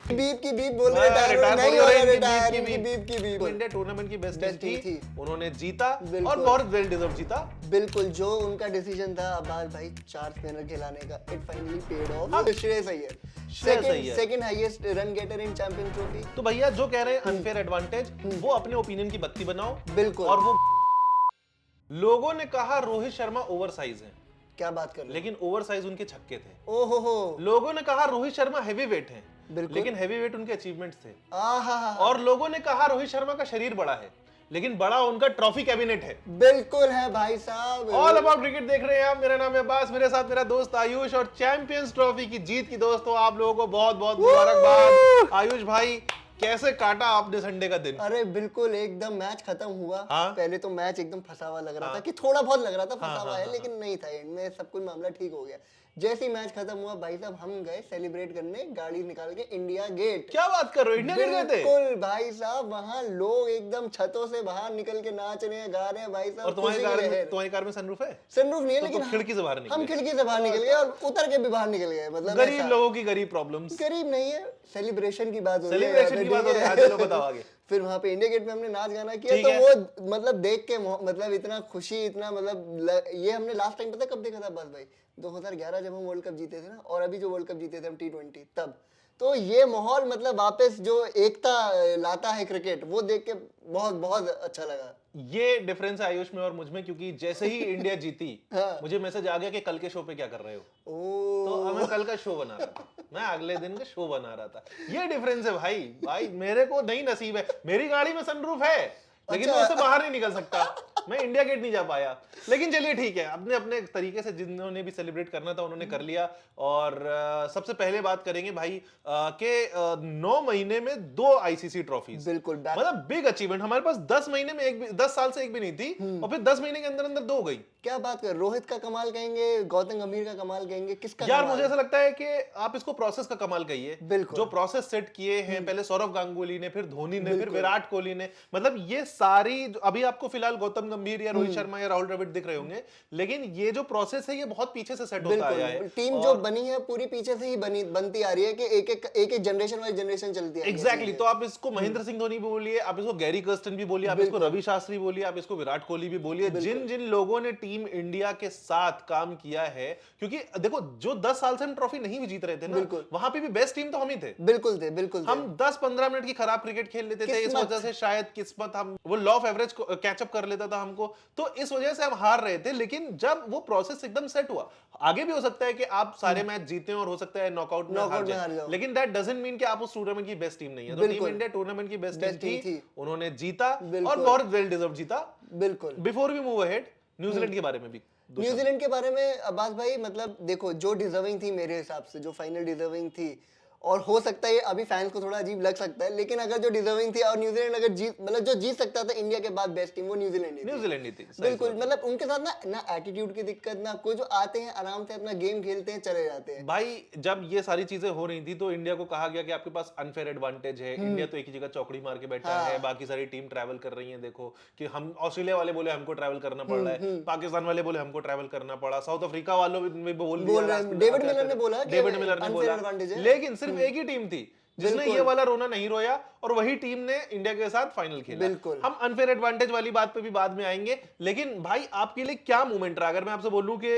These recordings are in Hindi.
बीप की बीप बोल रहे रिटायर नहीं हो रहा, रिटायर की बीप की बीप। इंडिया टूर्नामेंट की बेस्ट टीम थी, उन्होंने जीता और बहुत वेल डिजर्व जीता। बिल्कुल, जो उनका डिसीजन था अब्बास भाई 4 स्पिनर खिलाने का, it finally paid off. Shreyas Iyer second highest run getter in Champions Trophy. तो भैया जो कह रहे हैं अनफेयर एडवांटेज, वो अपने ओपिनियन की बत्ती बनाओ। बिल्कुल। और वो लोगों ने कहा रोहित शर्मा ओवरसाइज है, क्या बात कर रहे हैं, लेकिन ओवरसाइज उनके छक्के थे। ओहो हो। लोगों ने कहा रोहित शर्मा हैवी वेट है, बिल्कुल, लेकिन हैवी वेट उनके अचीवमेंट्स थे। आहा। और लोगों ने कहा रोहित शर्मा का शरीर बड़ा है, लेकिन बड़ा उनका ट्रॉफी कैबिनेट है। बिल्कुल है भाई साहब। ऑल अबाउट क्रिकेट देख रहे हैं आप, मेरा नाम है अब्बास, मेरे साथ मेरा दोस्त आयुष, और चैंपियंस ट्रॉफी की जीत की दोस्तों आप लोगों को बहुत बहुत मुबारकबाद। आयुष भाई कैसे काटा आपने संडे का दिन? अरे बिल्कुल एकदम मैच खत्म हुआ। हाँ? पहले तो मैच एकदम फंसा हुआ लग रहा था कि थोड़ा बहुत लग रहा था फंसा हुआ है, हाँ, लेकिन नहीं था, एंड में सब कुछ मामला ठीक हो गया। जैसे ही मैच खत्म हुआ भाई साहब हम गए सेलिब्रेट करने, गाड़ी निकाल के इंडिया गेट। क्या बात कर रहे हो, इंडिया गेट गए थे? बिल्कुल भाई साहब, वहाँ लोग एकदम छतों से बाहर निकल के नाच रहे हैं, गा रहे हैं भाई साहब। और तुम्हारी कार में सनरूफ है? सनरूफ नहीं है, लेकिन खिड़की से बाहर निकले। हम खिड़की से बाहर निकल गए और उतर के भी बाहर निकल गए। मतलब गरीब लोगों की गरीब प्रॉब्लम्स। गरीब नहीं है, सेलिब्रेशन की बात हो रही है। सेलिब्रेशन की बात हो रही है, चलो बताओ आगे। फिर वहाँ पे इंडिया गेट में हमने नाच गाना किया, तो वो मतलब देख के मतलब इतना खुशी, इतना मतलब ये हमने लास्ट टाइम पता कब देखा था बस भाई, 2011 जब हम वर्ल्ड कप जीते थे ना, और अभी जो वर्ल्ड कप जीते थे हम T20 तब। तो ये माहौल मतलब वापस जो एकता लाता है क्रिकेट, वो देख के बहुत बहुत अच्छा लगा। ये डिफरेंस है आयुष में और मुझ में, क्योंकि जैसे ही इंडिया जीती हाँ। मुझे मैसेज आ गया कि कल के शो पे क्या कर रहे हो। तो मैं कल का शो बना रहा था, मैं अगले दिन का शो बना रहा था। ये डिफरेंस है भाई मेरे को नहीं नसीब है। मेरी गाड़ी में सनरूफ है, लेकिन मैं उससे बाहर नहीं निकल सकता, मैं इंडिया गेट नहीं जा पाया। लेकिन चलिए ठीक है, अपने अपने तरीके से जिन्होंने भी सेलिब्रेट करना था उन्होंने कर लिया। और सबसे पहले बात करेंगे भाई के 9 महीने में 2 आईसीसी ट्रॉफीज, बिल्कुल मतलब बिग अचीवमेंट। हमारे पास 10 महीने में 10 साल से एक भी नहीं थी, और फिर 10 महीने के अंदर अंदर 2 हो गई। क्या बात कर, रोहित का कमाल कहेंगे, गौतम गंभीर का कमाल कहेंगे, किसका यार कमाल? मुझे ऐसा लगता है कि आप इसको प्रोसेस का कमाल कहिए। बिल्कुल। जो प्रोसेस सेट किए हैं, पहले सौरव गांगुली ने, फिर धोनी ने, फिर विराट कोहली ने, मतलब ये सारी, अभी आपको फिलहाल गौतम गंभीर या रोहित शर्मा या राहुल द्रविड़ दिख रहे होंगे, लेकिन ये जो प्रोसेस है ये बहुत पीछे से सेट होता आया है। टीम जो बनी है पूरी पीछे से ही बनती आ रही है, कि एक एक जनरेशन वाइज जनरेशन चलती है। एग्जैक्टली। तो आप इसको महेंद्र सिंह धोनी भी बोलिए, आप इसको गैरी कर्स्टन भी बोलिए, आप इसको रवि शास्त्री बोलिए, आप इसको विराट कोहली भी बोलिए, जिन जिन लोगों ने टीम इंडिया के साथ काम किया है। क्योंकि देखो, जो 10 साल से हम ट्रॉफी नहीं भी जीत रहे थे ना, वहां पे भी बेस्ट टीम तो हम ही थे। बिल्कुल थे। हम 10-15 मिनट की खराब क्रिकेट खेल लेते थे, इस वजह से शायद किस्मत, हम वो लॉ ऑफ एवरेज कैचअप कर लेता था हमको, तो इस वजह से हम हार रहे थे। लेकिन जब वो प्रोसेस एकदम सेट हुआ, आगे भी हो सकता है कि आप सारे मैच जीते और हो सकता है नॉकआउट में हार जाए, लेकिन दैट डजंट मीन कि आप उस टूर्नामेंट की बेस्ट टीम नहीं है। तो टीम इंडिया टूर्नामेंट की बेस्ट टीम थी, उन्होंने जीता और बहुत वेल डिजर्व जीता। बिल्कुल। Before we move ahead, New Zealand के बारे में भी न्यूजीलैंड के बारे में अब्बास भाई, मतलब देखो जो डिजर्विंग थी मेरे हिसाब से, जो फाइनल डिजर्विंग थी, और हो सकता है अभी फैंस को थोड़ा अजीब लग सकता है, लेकिन अगर जो डिजर्विंग थी और न्यूजीलैंड अगर जीत, मतलब जो जीत सकता था इंडिया के बाद बेस्ट टीम, वो न्यूजीलैंड ही थी। बिल्कुल, मतलब उनके साथ ना एटीट्यूड की दिक्कत, ना कोई, जो आते हैं आराम से अपना गेम खेलते हैं, चले जाते हैं। भाई जब ये सारी चीजें हो रही थी तो इंडिया को कहा गया कि आपके पास अनफेयर एडवांटेज है, इंडिया तो एक ही जगह चौकड़ी मार के बैठा है, बाकी सारी टीम ट्रैवल कर रही है। देखो कि हम, ऑस्ट्रेलिया वाले बोले हमको ट्रैवल करना पड़ रहा है, पाकिस्तान वाले बोले हमको ट्रैवल करना पड़ा, साउथ अफ्रीका वालों ने बोल दिया, डेविड मिलर ने बोला, लेकिन सिर्फ एक ही टीम थी जिसने ये वाला रोना नहीं रोया, और वही टीम ने इंडिया के साथ फाइनल खेला। हम अनफेयर एडवांटेज वाली बात पे भी बाद में आएंगे, लेकिन भाई आपके लिए क्या मूवमेंट रहा? अगर मैं आपसे बोलूं कि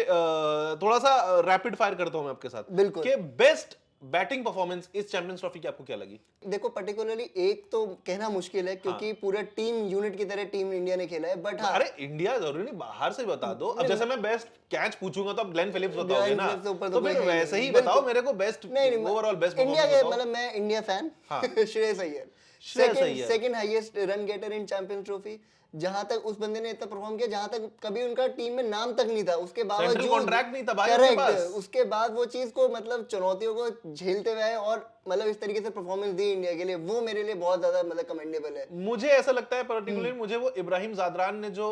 थोड़ा सा रैपिड फायर करता हूं मैं आपके साथ, कि बेस्ट बैटिंग परफॉर्मेंस इस चैंपियंस ट्रॉफी की आपको क्या लगी? देखो पर्टिकुलरली एक तो कहना मुश्किल है, क्योंकि पूरा टीम यूनिट की तरह टीम इंडिया ने खेला है, बट हाँ, अरे इंडिया जरूरी नहीं, बाहर से बता दो। अब जैसे मैं बेस्ट कैच पूछूंगा तो आप ग्लेन फिलिप्स बताओगे ना, तो फिर वैसे ही बताओ मेरे को बेस्ट ओवरऑल बेस्ट इंडिया के, मतलब मैं India fan, Shreyas Iyer second highest run getter in Champions Trophy. जहां तक उस बंदे ने इतना परफॉर्म किया, जहां तक कभी उनका टीम में नाम तक नहीं था, उसके बावजूद कॉन्ट्रैक्ट नहीं था भाई उनके पास, उसके बाद वो चीज को, मतलब चुनौतियों को झेलते हुए और मतलब इस तरीके से परफॉर्मेंस दी इंडिया के लिए, वो मेरे लिए बहुत ज्यादा मतलब कमेंडेबल है। मुझे ऐसा लगता है पर्टिकुलरली, मुझे वो इब्राहिम जादरान ने जो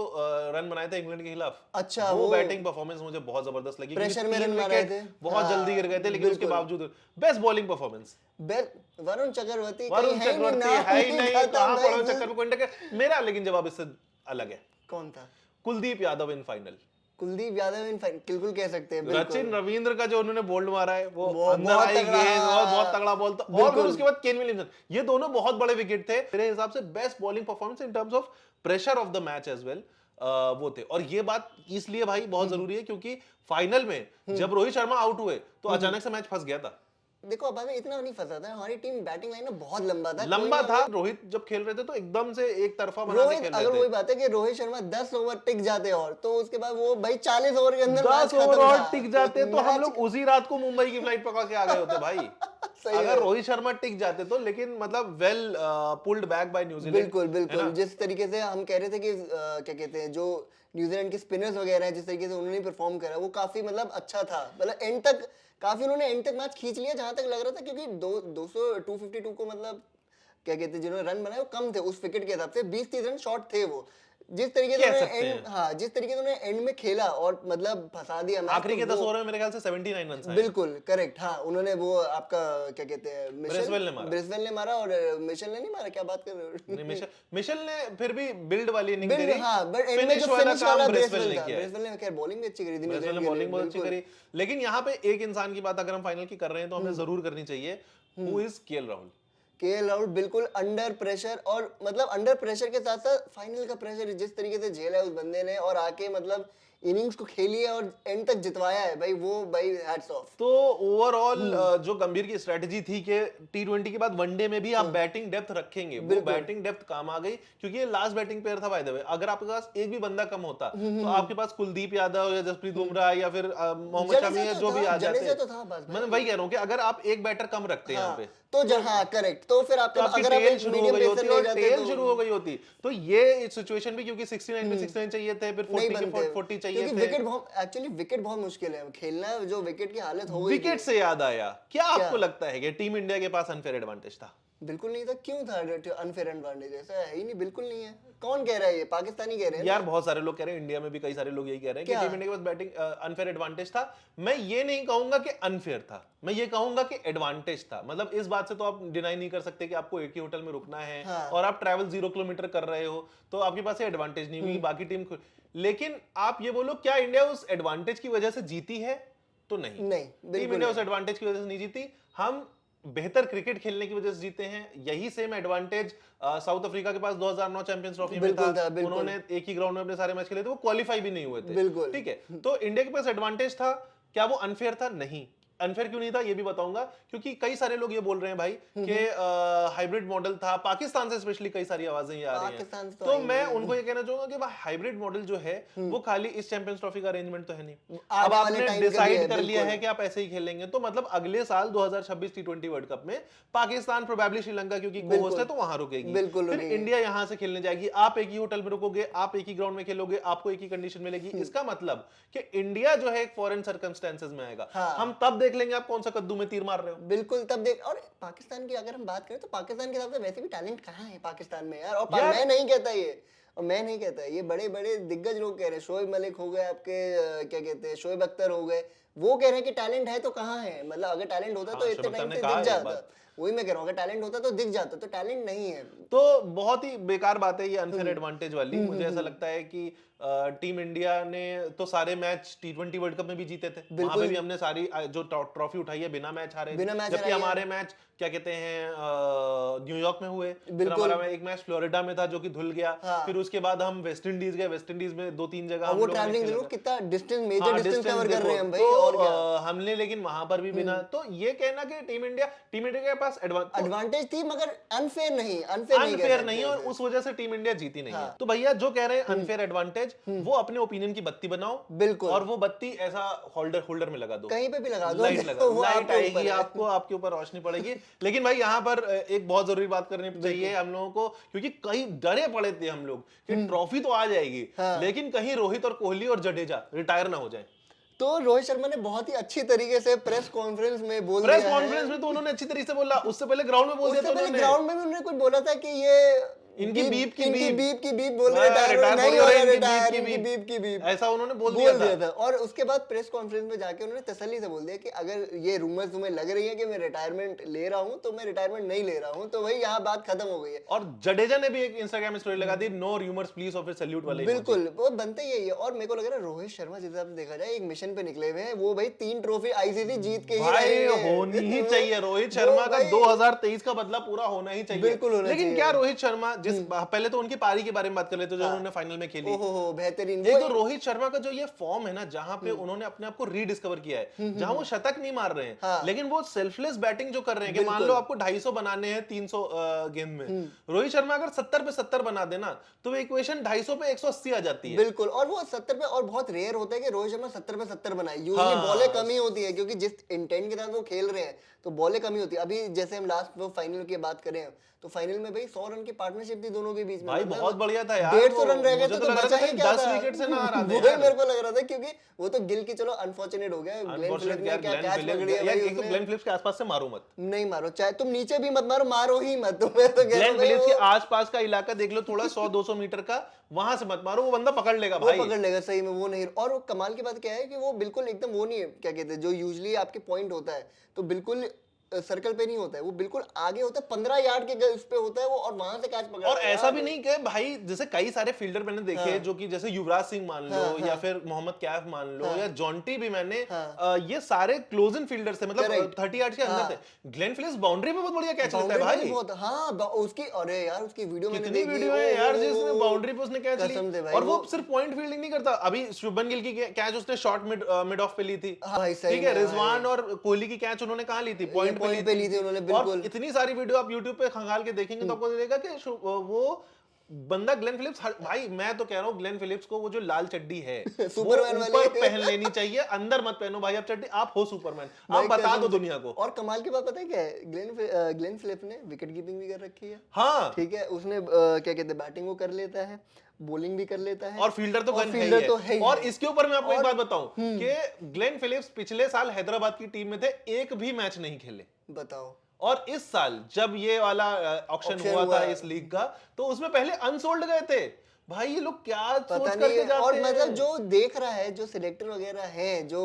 रन बनाए थे इंग्लैंड के खिलाफ, अच्छा, वो बैटिंग परफॉर्मेंस मुझे बहुत जबरदस्त लगी। प्रेशर में रन मारे थे, बहुत जल्दी गिर गए थे, लेकिन उसके बावजूद best bowling performance Varun Chakravarthy है ही नहीं, कहां वरुण चक्रवर्ती, मेरा लेकिन जवाब इससे अलग है। कौन था? Kuldeep Yadav in final. Kuldeep Yadav in बिल्कुल कह सकते हैं, बिल्कुल। सचिन रविंद्र का जो उन्होंने बोल्ड मारा है वो बहुत अंदर आई तगड़ा, गेंद, बहुत तगड़ा बॉल था। और फिर बिल्कुल। उसके बाद केन विलियमसन, ये दोनों बहुत बड़े विकेट थे। मेरे हिसाब से best bowling performance in terms of pressure of the match as well वो थे। और ये बात इसलिए भाई बहुत जरूरी है क्योंकि फाइनल में जब रोहित शर्मा आउट हुए तो अचानक से मैच फंस गया था। देखो अब हमें इतना नहीं फंसा था, हमारी टीम बैटिंग लाइन में बहुत लंबा था, लंबा था। रोहित जब खेल रहे थे तो एकदम से एक तरफा बना के रोहित, खेल अगर रहे थे। वही बात है कि रोहित शर्मा 10 ओवर टिक जाते और तो उसके बाद वो भाई 40 ओवर के अंदर 10 मैच ओवर खत्म और था। टिक जाते तो हम मैच- लोग उसी रात को मुंबई की फ्लाइट पकड़ के आ गए होते भाई। सही है। अगर रोहित शर्मा टिक जाते तो, लेकिन मतलब well pulled back by New Zealand. बिल्कुल बिल्कुल, जिस तरीके से हम कह रहे थे कि क्या कहते हैं, जो न्यूजीलैंड के स्पिनर्स वगैरह हैं, जिस तरीके से उन्होंने परफॉर्म करा वो काफी मतलब अच्छा था। मतलब एंड तक काफी उन्होंने एंड तक मैच खींच लिया जहां तक लग रहा था, क्योंकि 252 को मतलब क्या कहते हैं जिन्होंने रन बनाए वो कम थे उस विकेट के हिसाब से, 20-30 रन शॉर्ट थे वो। जिस तरीके से कह उन्होंने सकते एंड, हाँ जिस तरीके से उन्होंने एंड में खेला और मतलब फंसा दिया मैच, आखिरी के तो 10 वो- ओवर में मेरे ख्याल से 79 रन आए। बिल्कुल करेक्ट। हाँ उन्होंने वो आपका क्या कहते हैं ब्रिस्वेल ने मारा और मिशेल ने नहीं मारा, क्या बात कर रहे हो? नहीं, मिशेल ने फिर भी बिल्ड वाली इनिंग बिल्ड, करी। हाँ, बट एंड में फिनिश जो वाला फिनिश वाला काम ब्रिस्वेल ब्रिस्वेल ने था, किया है। ब्रिस्वेल ने खैर बॉलिंग भी अच्छी करी थी ब्रिस्वेल ने न्यूजीलैंड के बॉलिंग लिए, बहुत अच्छी बिल्कुल। करी। लेकिन यहाँ पे एक इंसान की बात अगर हम फाइनल की कर रहे हैं तो हमें जरूर करनी चाहिए, who is KL Rahul. KL Rahul बिल्कुल अंडर प्रेशर, और मतलब अंडर प्रेशर के साथ साथ फाइनल का प्रेशर जिस तरीके से झेला है उस बंदे ने, और आके मतलब इनिंग्स को खेली है और एंड तक जितवाया है भाई, वो भाई हैट्स ऑफ। तो ओवरऑल जो गंभीर की स्ट्रेटजी थी कि टी20 के बाद वनडे में भी आप बैटिंग डेप्थ रखेंगे, वो बैटिंग डेप्थ काम आ गई क्योंकि ये लास्ट बैटिंग पेयर था बाय द वे। अगर आपके पास एक भी बंदा कम होता तो आपके पास कुलदीप यादव या जसप्रीत बुमराह या फिर मोहम्मद शमी या जो भी आ जाते। जडेजा तो था बस भाई। मैं वही कह रहा हूँ कि अगर आप एक बैटर कम रखते हैं यहाँ पे तो हाँ करेक्ट, तो फिर आपका आपकी अगर आप टेल एक शुरू हो मीडियम गई पेसर होती ले और जाते टेल तो शुरू हो गई होती। तो ये सिचुएशन भी क्योंकि 69 में 69 चाहिए थे, फिर 40 के 40 चाहिए क्योंकि थे। विकेट बहुत, एक्चुअली विकेट बहुत मुश्किल है खेलना, जो विकेट की हालत हो गई थी। विकेट से याद आया, क्या आपको लगता है कि टीम इंडिया के पास अनफेयर एडवांटेज था? बिल्कुल नहीं था। क्यों था अनफेयर एडवांटेज? ऐसा है ही नहीं, बिल्कुल नहीं है। कौन कह रहा है? ये पाकिस्तानी कह रहे हैं यार बहुत सारे लोग कह रहे हैं, इंडिया में भी कई सारे लोग यही कह रहे हैं कि टीम इंडिया के पास बैटिंग अनफेयर एडवांटेज था। मैं ये नहीं कहूंगा कि अनफेयर था, मैं ये कहूंगा कि एडवांटेज था। मतलब इस बात से तो आप डिनाई नहीं कर सकते कि आपको एक ही होटल में रुकना है और आप ट्रैवल 0 किलोमीटर कर रहे हो, तो आपके पास एडवांटेज नहीं हुई बाकी टीम। लेकिन आप ये बोलो क्या इंडिया उस एडवांटेज की वजह से जीती है? तो नहीं, टीम इंडिया उस एडवांटेज की वजह से नहीं जीती। हम बेहतर क्रिकेट खेलने की वजह से जीते हैं। यही सेम एडवांटेज साउथ अफ्रीका के पास 2009 चैंपियंस ट्रॉफी में था। उन्होंने एक ही ग्राउंड में अपने सारे मैच खेले थे, वो क्वालिफाई भी नहीं हुए थे। ठीक है, तो इंडिया के पास एडवांटेज था। क्या वो अनफेयर था? नहीं। अनफेयर क्यों नहीं था ये भी बताऊंगा, क्योंकि कई सारे लोग ये बोल रहे हैं भाई कि हाइब्रिड मॉडल था। पाकिस्तान से स्पेशली कई सारी आवाजें ये आ रही हैं, तो मैं उनको ये कहना चाहूंगा कि भाई हाइब्रिड मॉडल जो है वो खाली इस चैंपियंस ट्रॉफी का अरेंजमेंट तो है नहीं। अब आपने डिसाइड कर लिया है कि आप ऐसे ही खेलेंगे, तो मतलब अगले साल 2026 टी20 वर्ल्ड कप में पाकिस्तान प्रोबेबली श्रीलंका क्योंकि को-होस्ट है तो वहां रुकेगी, फिर इंडिया यहां से खेलने जाएगी। आप एक ही होटल में रुकोगे, आप एक ही ग्राउंड में खेलोगे, आपको एक ही कंडीशन मिलेगी। इसका मतलब कि इंडिया जो है एक फॉरेन सर्कमस्टेंसेस में आएगा। हम तब देख लेंगे आप कौन सा कद्दू में तीर मार रहे हो। बिल्कुल तब देख। और पाकिस्तान की अगर हम बात करें तो पाकिस्तान के हिसाब से वैसे भी टैलेंट कहाँ है पाकिस्तान में यार। और मैं नहीं कहता ये, और मैं नहीं कहता ये, बड़े बड़े दिग्गज लोग कह रहे हैं, शोएब मलिक हो गए आपके, क्या कहते हैं शोएब अख्तर हो गए, वो कह रहे हैं कि टैलेंट है तो कहाँ है। मतलब अगर टैलेंट होता तो इतने टाइम से दिख जाता। वही मैं कह रहा हूँ, अगर टैलेंट होता तो दिख जाता, तो टैलेंट नहीं है। तो बहुत ही बेकार बात है ये अनफेयर एडवांटेज वाली। मुझे ऐसा लगता है कि टीम इंडिया ने तो सारे मैच टी20 वर्ल्ड कप में भी जीते थे, वहां पे भी हमने सारी जो ट्रॉफी उठाई है बिना मैच हारे, जबकि हमारे मैच क्या कहते हैं न्यूयॉर्क में हुए, फिर हमारा एक मैच फ्लोरिडा में था जो कि धुल गया। फिर उसके बाद हम वेस्ट इंडीज गए, वेस्ट इंडीज में 2-3 जगह वो ट्रैवलिंग देखो कितना डिस्टेंस, मेजर डिस्टेंस कवर कर रहे हैं हम भाई। और हमने लेकिन वहां पर भी बिना, तो ये कहना कि टीम इंडिया के पास एडवांटेज थी मगर अनफेयर नहीं, अनफेयर नहीं, और उस वजह से टीम इंडिया जीती नहीं है। तो भैया जो कह रहे हैं अनफेयर एडवांटेज, वो अपने ओपिनियन की बत्ती बनाओ, बिल्कुल, और वो बत्ती ऐसा होल्डर में लगा दो, कहीं पे भी लगा दो, लाइट लगा, लाइट आएगी आपको, आपके ऊपर रोशनी पड़ेगी। लेकिन भाई यहाँ पर एक बहुत जरूरी बात करनी चाहिए हम लोगों को, क्योंकि कई डरे पड़े थे हम लोग कि ट्रॉफी तो आ जाएगी, लेकिन कहीं रोहित और कोहली और जडेजा रिटायर ना हो जाए। तो रोहित शर्मा ने बहुत ही अच्छी तरीके से प्रेस कॉन्फ्रेंस में बोल दिया में तो उन्होंने अच्छी तरीके से बोला, उससे पहले ग्राउंड में बोल दिया। ग्राउंड में भी उन्होंने कुछ बोला था कि ये इनकी बीप की बीप बोल रहे रिटायर नहीं हो हो रहे, रहा, इनकी रिटायर, बीप की इनकी बीप। बीप की बीप ऐसा उन्होंने बोल दिया था। और उसके बाद प्रेस कॉन्फ्रेंस में जाके उन्होंने तसल्ली से बोल दिया कि अगर ये रूमर्स तुम्हें लग रही है कि मैं रिटायरमेंट ले रहा हूँ तो मैं रिटायरमेंट नहीं ले रहा हूँ, तो भाई यहाँ बात खत्म हो गई है। और जडेजा ने भी एक इंस्टाग्राम स्टोरी लगा दी, नो रूमर्स प्लीज, और फिर सैल्यूट वाले बिल्कुल, वो बनते ही यही है। और मेरे को लग रहा है रोहित शर्मा जिस हिसाब से देखा जाए एक मिशन पे निकले हुए हैं, वो भाई 3 ट्रॉफी आईसीसी जीत के ही भाई रहेंगे। होनी ही चाहिए। रोहित शर्मा का 2023 का बदला पूरा होना ही चाहिए। बिल्कुल होना लेकिन चाहिए। क्या रोहित शर्मा जिस पहले तो उनकी पारी के बारे में बात कर लेते जो उन्होंने फाइनल में खेली। ओहो बेहतरीन। एक तो रोहित शर्मा का जो ये फॉर्म है ना, जहां पे उन्होंने अपने आप को रीडिस्कवर किया है, जहां वो शतक नहीं मार रहे हैं लेकिन वो सेल्फलेस बैटिंग जो कर रहे हैं कि मान लो आपको 250 बनाने हैं 300 गेंद में, रोहित शर्मा अगर 70 पे 70 बना देना तो वो इक्वेशन 250 पे 180 आ जाती है। बिल्कुल, और वो 70 पे, और बहुत रेयर होता है कि रोहित शर्मा 70 पे 70 बनाए। यूजुअली बॉलें कम ही होती है क्योंकि जिस इंटेंट के साथ वो खेल रहे हैं तो बॉलें कम ही होती है। अभी जैसे हम लास्ट वो फाइनल की बात करें तो फाइनल में भाई 100 रन की पार्टनरशिप थी दोनों के बीच में। भाई बहुत बढ़िया था यार। 150 रन रह गए मुझे तो लग रहा बचा था ही क्या 10 था? विकेट से ना आ रहा था वही मेरे को लग रहा था क्योंकि वो तो गिल की चलो अनफॉर्चुनेट हो गया, ग्लेन फिलिप्स ने क्या कैच पकड़ी है भाई उसने। ग्लेन फिलिप्स के आसपास से मारो मत, नहीं मारो, चाहे तुम नीचे भी मत मारो, मारो ही मत। तुम्हें तो ग्लेन फिलिप्स के आसपास का इलाका देख लो थोड़ा 100-200 मीटर का, वहां से मत मारो, वो बंदा पकड़ लेगा भाई, वो पकड़ लेगा सही में। वो नहीं, और वो कमाल की बात क्या है कि वो बिल्कुल एकदम वो नहीं है, क्या कहते हैं जो यूजुअली आपके पॉइंट होता है तो बिल्कुल सर्कल पे नहीं होता है, वो बिल्कुल आगे होता है, 15 यार्ड के उस पे होता है वो, और वहां से कैच पकड़। और ऐसा भी नहीं कि भाई जैसे कई सारे फील्डर मैंने देखे जो कि जैसे युवराज सिंह मान लो या फिर मोहम्मद कैफ मान लो या जॉन्टी भी, मैंने ये सारे क्लोज इन फील्डर थे, मतलब 30 यार्ड के अंदर थे। ग्लेन फिलिप्स बाउंड्री पे बहुत बढ़िया कैच लेता है भाई। बहुत, हाँ उसकी, अरे यार उसकी वीडियो मैंने कितनी देखी, वीडियो है यार जिसने बाउंड्री पे उसने कैच ली, और वो सिर्फ पॉइंट फील्डिंग नहीं करता। अभी शुभमन गिल की कैच उसने शॉर्ट मिड ऑफ पे ली थी, ठीक है। रिजवान और कोहली की कैच उन्होंने कहां ली थी? पॉइंट पे ली थी उन्होंने। बिल्कुल, इतनी सारी वीडियो आप YouTube पे खंगाल के देखेंगे तो आपको लगेगा कि वो बंदा ग्लेन फिलिप्स, भाई मैं तो कह रहा हूँ ग्लेन फिलिप्स को वो जो लाल चड्डी है सुपरमैन वाली ऊपर पहन लेनी चाहिए, अंदर मत पहनो भाई आप चड्डी, आप हो सुपरमैन, आप बता दो दुनिया को। और कमाल की बात पता है क्या है, ग्लेन फिलिप्स ने विकेट कीपिंग भी कर रखी है। हाँ ठीक है, उसने क्या कहते हैं बैटिंग वो कर लेता है, बॉलिंग भी कर लेता है, और फील्डर तो गन है ही। और इसके ऊपर मैं आपको एक बात बताऊं कि ग्लेन फिलिप्स पिछले साल हैदराबाद की टीम में थे, एक भी मैच नहीं खेले, बताओ। और इस साल जब ये वाला ऑक्शन हुआ था इस लीग का तो उसमें पहले अनसोल्ड गए थे। भाई ये लोग क्या सोच करके जाते हैं? और मतलब जो देख रहा है, जो सिलेक्टर वगैरह हैं, जो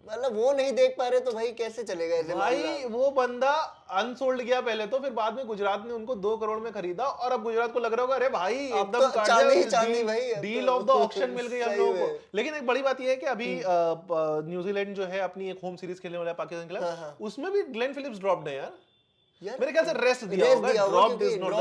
मतलब वो नहीं देख पा रहे तो भाई कैसे चलेगा ऐसे? भाई वो बंदा अनसोल्ड गया पहले तो, फिर बाद में गुजरात ने उनको 2 करोड़ में खरीदा, और अब गुजरात को लग रहा होगा अरे भाई एकदम चांदी भाई, डील ऑफ द ऑक्शन मिल गई हम लोगों को। लेकिन एक बड़ी बात यह है कि अभी न्यूजीलैंड जो है अपनी एक होम सीरीज खेलने वाला है पाकिस्तान के खिलाफ, उसमें भी ग्लेन फिलिप्स ड्रॉप्ड है यार। मेरे ख्याल से रेस्ट दिया होगा, ड्रॉप इज नॉट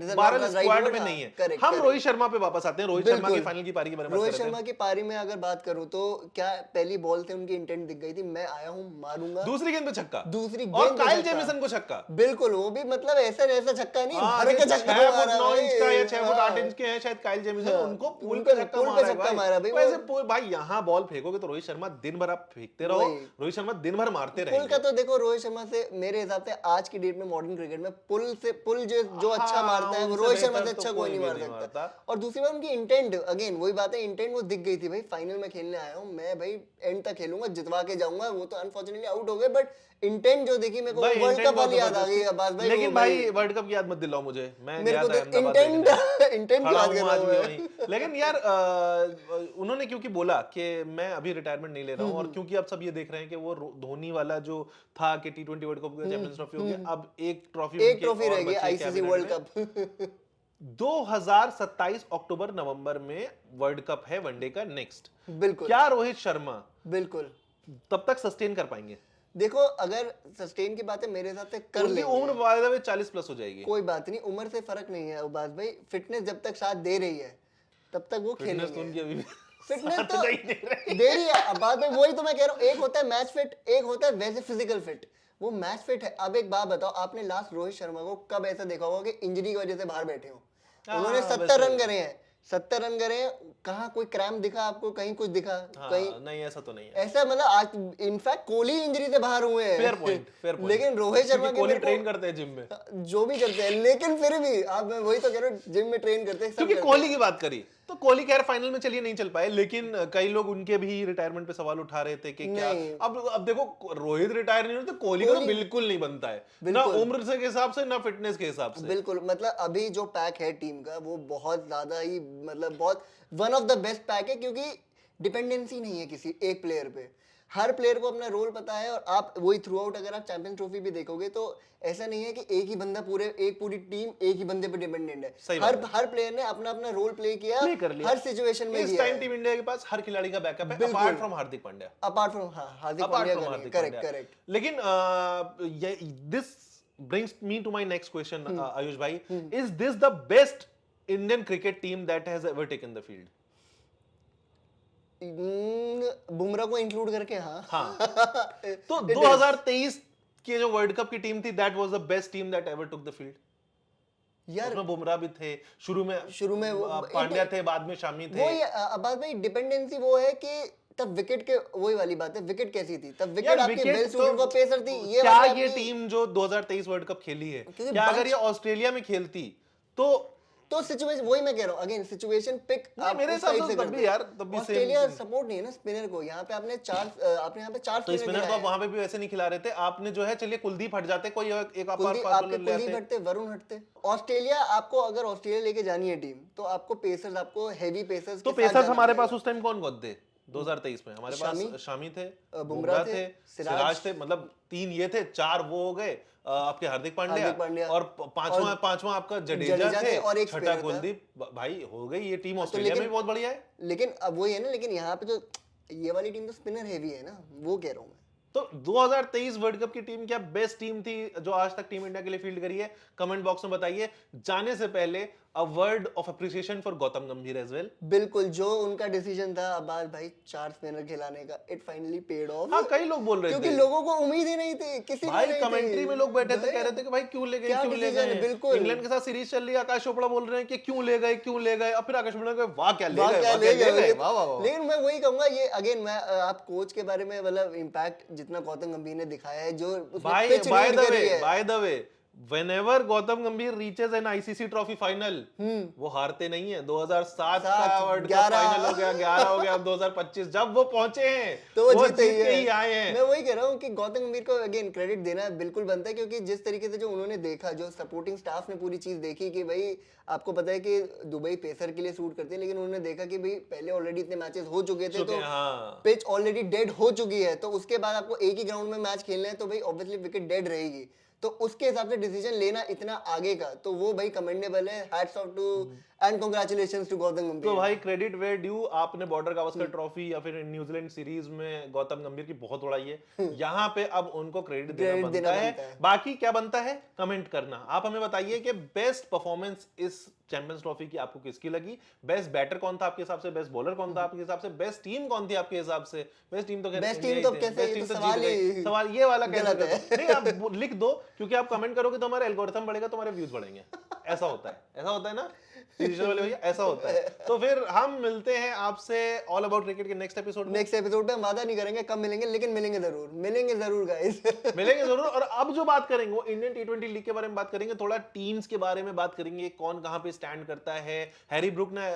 12 स्क्वाड में नहीं है। हम रोहित शर्मा पे वापस आते हैं, रोहित शर्मा की फाइनल की पारी के बारे में। रोहित शर्मा की पारी में अगर बात करूं तो क्या पहली बॉल से उनकी इंटेंट दिख गई थी, मैं आया हूं मारूंगा, दूसरी गेंद पे छक्का, दूसरी और काइल जेमिसन को छक्का। बिल्कुल, वो भी मतलब ऐसा छक्का नहीं, भर के छक्का 6 फुट 9 इंच का या 6 फुट 8 इंच के हैं शायद काइल जेमिसन, उनको पुल पे छक्का मारा भाई। वैसे भाई यहां बॉल फेंकोगे तो रोहित शर्मा दिन भर आप फेंकते रहो, रोहित शर्मा दिन भर मारते रहेंगे। पुल का तो देखो रोहित शर्मा से मेरे हिसाब से आज की डेट में मॉडर्न क्रिकेट में पुल जो अच्छा मारता है वो रोहित शर्मा से अच्छा कोई नहीं मार सकता। और दूसरी बात उनकी इंटेंट, अगेन वही बात है, इंटेंट वो दिख गई थी भाई, फाइनल में खेलने आया हूं मैं भाई, एंड तक खेलूंगा, जितवा के जाऊंगा। वो तो अनफॉर्चुनेटली आउट हो गए, बट इंटेंट जो देखी मेरे को वर्ल्ड कप वाली याद आ गई अब्बास भाई। लेकिन भाई वर्ल्ड कप की याद मत दिलाओ मुझे, मैं गया था अहमदाबाद, इंटेंट की याद कर रहा हूं। लेकिन यार उन्होंने क्योंकि बोला कि मैं अभी रिटायरमेंट नहीं ले रहा हूं, और क्योंकि अब सब ये देख रहे हैं कि वो धोनी वाला जो था कि T20 वर्ल्ड कप का चैंपियंस ट्रॉफी हो गया, अब एक ट्रॉफी रह गई आईसीसी वर्ल्ड कप। 2027 अक्टूबर नवंबर में वर्ल्ड कप है वनडे का नेक्स्ट। बिल्कुल, क्या रोहित शर्मा बिल्कुल तब तक सस्टेन कर पाएंगे? देखो अगर सस्टेन की बात है मेरे हिसाब से कर लेंगे। उम्र बाय द वे 40 प्लस हो जाएगी, कोई बात नहीं, उम्र से फर्क नहीं है अब्बास भाई, फिटनेस जब तक साथ दे रही है तब तक वो खेलेंगे। फिटनेस तो दे रही है अब्बास भाई, वही तो मैं कह रहा हूँ, एक होता है मैच फिट, एक होता है वैसे फिजिकल फिट, वो मैच फिट है। अब एक बात बताओ, आपने लास्ट रोहित शर्मा को कब ऐसा देखा होगा कि इंजरी की वजह से बाहर बैठे हो? उन्होंने 70 रन करे हैं, 70 रन करे हैं, कहाँ कोई क्रैम्प दिखा आपको, कहीं कुछ दिखा? कहीं नहीं, ऐसा तो नहीं है। ऐसा मतलब आज इनफैक्ट कोहली इंजरी से बाहर हुए हैं। Fair point. लेकिन रोहित शर्मा की कोहली ट्रेन करते हैं जिम में, जो भी करते हैं, लेकिन फिर भी आप, मैं वही तो कह रहा हूँ, जिम में ट्रेन करते हैं क्योंकि कोहली की बात करी, तो कोहली खैर फाइनल में चलिए नहीं चल पाए, लेकिन कई लोग उनके भी रिटायरमेंट पे सवाल उठा रहे थे कि क्या नहीं। अब देखो रोहित रिटायर नहीं होते, कोहली को तो बिल्कुल नहीं बनता है, ना बिल्कुल। उम्र से के हिसाब से ना फिटनेस के हिसाब से। बिल्कुल, मतलब अभी जो पैक है टीम का वो बहुत ज्यादा ही, मतलब बहुत one of the best pack है, क्योंकि डिपेंडेंसी नहीं है किसी एक प्लेयर पे। हर प्लेयर को अपना रोल पता है, और आप वही थ्रू आउट अगर आप चैंपियंस ट्रॉफी भी देखोगे तो ऐसा नहीं है कि एक ही बंदा पूरी टीम एक ही बंदे पे डिपेंडेंट है। सही हर बात हर प्लेयर ने अपना अपना रोल प्ले किया, प्ले कर लिया, हर सिचुएशन में इस किया टाइम टीम इंडिया के पास हर खिलाड़ी का बैकअप है, apart from Hardik Pandya. Apart from Hardik Pandya का नहीं, करेक्ट करेक्ट। लेकिन this brings me to my next question, Ayush bhai. Is this the best Indian cricket team that has ever taken the field? Bumrah को इंक्लूड करके हाँ। तो 2023 की जो वर्ल्ड कप की टीम थी, that was the best team that ever took the field. यार उसमें बुमराह भी थे, शुरू में पांड्या थे, बाद में शामी थे। वही अब्बास भाई, डिपेंडेंसी वो है कि तब विकेट के, वही वाली बात है, विकेट कैसी थी तब, विकेट आपकी वेल सूटेड को पेसर थी। ये क्या ये टीम जो 2023 वर्ल्ड कप खेली है, क्या अगर ये ऑस्ट्रेलिया में खेलती तो सिचुएशन, वही मैं कह रहा हूँ अगेन, सिचुएशन पिक मेरे हिसाब से तब भी यार, तब भी ऑस्ट्रेलिया सपोर्ट नहीं है ना स्पिनर को। यहाँ पे आपने यहाँ पे चार तो स्पिनर को आप वहां पे भी वैसे नहीं खिला रहे थे आपने, जो है चलिए कुलदीप हट जाते, कोई एक आपके कुलदीप हटते, वरुण हटते। ऑस्ट्रेलिया आपको, अगर ऑस्ट्रेलिया लेके जानी है टीम, तो आपको पेसर्स, आपको हेवी पेसर्स, तो पेसर्स हमारे पास उस टाइम कौन कौन थे 2023 में? हमारे पास शामी थे, बुमराह थे, सिराज थे, मतलब 3 ये थे, 4 वो हो गए आपके हार्दिक पांड्या, और पांचवा आपका जडेजा थे, और एक छठा कुलदीप। भाई हो गई ये टीम, ऑस्ट्रेलिया में भी बहुत बढ़िया है। लेकिन अब वही है ना, लेकिन यहाँ पे तो ये वाली टीम तो स्पिनर हेवी है ना, वो कह रहा हूँ मैं। तो 2023 वर्ल्ड कप की टीम क्या बेस्ट टीम थी जो आज तक टीम इंडिया के लिए फील्ड करी है? कमेंट बॉक्स में बताइए। जाने से पहले a word of appreciation for Gautam गंभीर एज वेल। बिल्कुल, जो उनका डिसीजन था अब्बास भाई 4 स्पिनर खिलाने का, इट फाइनली पेड ऑफ। हाँ, कई लोग बोल रहे थे, क्योंकि लोगों को उम्मीद ही नहीं थी, किसी भाई कमेंट्री में लोग बैठे थे, कह रहे थे कि भाई क्यों ले गए। बिल्कुल, इंग्लैंड के साथ सीरीज चल रही है, आकाश चोपड़ा बोल रहे हैं कि क्यों ले गए, और फिर आकाश चोपड़ा ने कहा वाह क्या ले गए। लेकिन मैं वही कहूंगा, ये अगेन मैं आप कोच के बारे में, मतलब इम्पैक्ट जितना गौतम गंभीर ने दिखाया है, जो by the way whenever Gautam गंभीर reaches an ICC trophy final, वो हारते नहीं है। 2007 का वर्ल्ड कप फाइनल हो गया, 11 हो गया, अब 2025 जब वो पहुंचे हैं तो वो जीत के ही आए हैं। मैं वही कह रहा हूँ कि गौतम गंभीर को अगेन क्रेडिट देना बिल्कुल बनता है, क्योंकि जिस तरीके से जो उन्होंने देखा, जो सपोर्टिंग स्टाफ ने पूरी चीज देखी कि भाई आपको पता है कि दुबई पेसर के लिए सूट करती है, लेकिन उन्होंने देखा कि भाई पहले ऑलरेडी इतने मैचेस हो चुके थे, तो पिच ऑलरेडी डेड हो चुकी है, तो उसके बाद आपको एक ही ग्राउंड में मैच खेलना है, तो भाई ऑब्वियसली विकेट डेड रहेगी, तो उसके हिसाब से डिसीजन लेना इतना आगे का, तो वो भाई कमेंडेबल है। Hats off to and congratulations to Gautam Gambhir. तो भाई क्रेडिट वेयर ड्यू, आपने बॉर्डर गावस्कर ट्रॉफी या फिर न्यूजीलैंड सीरीज में गौतम गंभीर की बहुत उड़ाई है, यहाँ पे अब उनको क्रेडिट देना बनता है। बाकी क्या बनता है कमेंट करना, आप हमें बताइए कि बेस्ट परफॉर्मेंस इस चैंपियंस ट्रॉफी की आपको किसकी लगी, बेस्ट बैटर कौन था आपके हिसाब से, बेस्ट बॉलर कौन था आपके हिसाब से, बेस्ट टीम कौन थी आपके हिसाब से। बेस्ट टीम तो सवाल ये वाला कैसे, नहीं आप लिख दो, क्योंकि आप कमेंट करोगे तो हमारा एल्गोरिथम बढ़ेगा, तुम्हारे व्यूज बढ़ेंगे। ऐसा होता है ना वाले भैया, ऐसा होता है। तो फिर हम मिलते हैं आपसे ऑल अबाउट क्रिकेट के नेक्स्ट एपिसोड में हम वादा नहीं करेंगे कब मिलेंगे, लेकिन मिलेंगे जरूर गाइस। मिलेंगे जरूर। और अब जो बात करेंगे वो इंडियन टी20 लीग के बारे में बात करेंगे, थोड़ा टीम्स के बारे में बात करेंगे, कौन कहां पे स्टैंड करता है। हैरी ब्रुक ने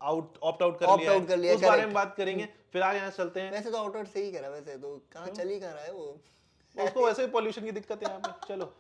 ऑप्ट आउट कर लिया, उस बारे में बात करेंगे। फिर आगे यहाँ चलते हैं। वैसे तो आउट से ही करा, वैसे तो कहां चल ही कहां रहा है वो, उसको वैसे पॉल्यूशन की दिक्कत है यहाँ पे। चलो